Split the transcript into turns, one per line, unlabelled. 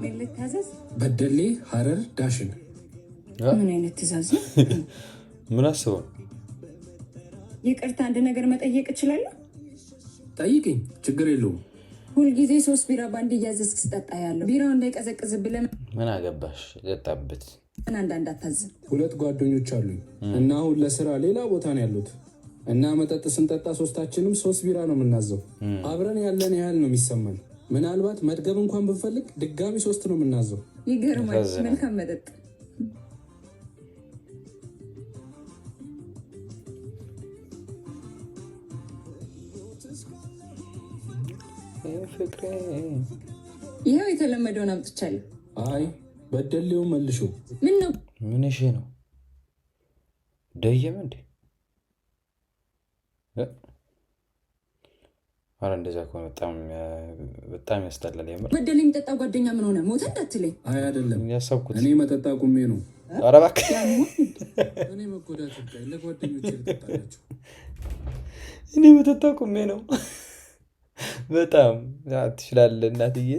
ምን ልታዘዝ?
በደሌ ሐረር ዳሽን።
ምን አይነት ትእዛዝ?
ምን አስበው?
ይቅርታ አንድ ነገር መጠየቅ እችላለሁ?
ጠይቅኝ፣ ችግር የለውም።
ሁልጊዜ 3 ቢራ ባንድ እያዘዝክ ስጠጣ ያለው ቢራው እንዳይቀዘቅዝ ብለህ
ምን አገባሽ? የጠጣበት
ምን አንዳንድ አታዝም።
2 ጓደኞች አሉኝ እና አሁን ለስራ ሌላ ቦታ ነው ያሉት እና መጠጥ ስንጠጣ 3ታችንም 3 ቢራ ነው የምናዘው። አብረን ያለን ያህል ነው የሚሰማን። ምናልባት መድገብ እንኳን ብንፈልግ ድጋሚ 3 ነው የምናዘው።
ይገርማል። መልካም መጠጥ። ይኸው የተለመደውን አምጥቻለሁ።
አይ በደሌው መልሹ።
ምን ነው?
ምን እሺ ነው ደየም እንዴ? አረ እንደዛ ከሆነ በጣም ያስጠላል። የምር
በደሌ የሚጠጣ ጓደኛ ምን ሆነ? ሞተ እንዳትለኝ።
አይ አይደለም
ያሰብኩት
እኔ መጠጣ ቁሜ ነው።
ኧረ እባክህ
እኔ መጎዳት ለጓደኞቼ ልጠጣላችሁ።
እኔ መጠጣ ቁሜ ነው። በጣም ትችላለህ እናትዬ።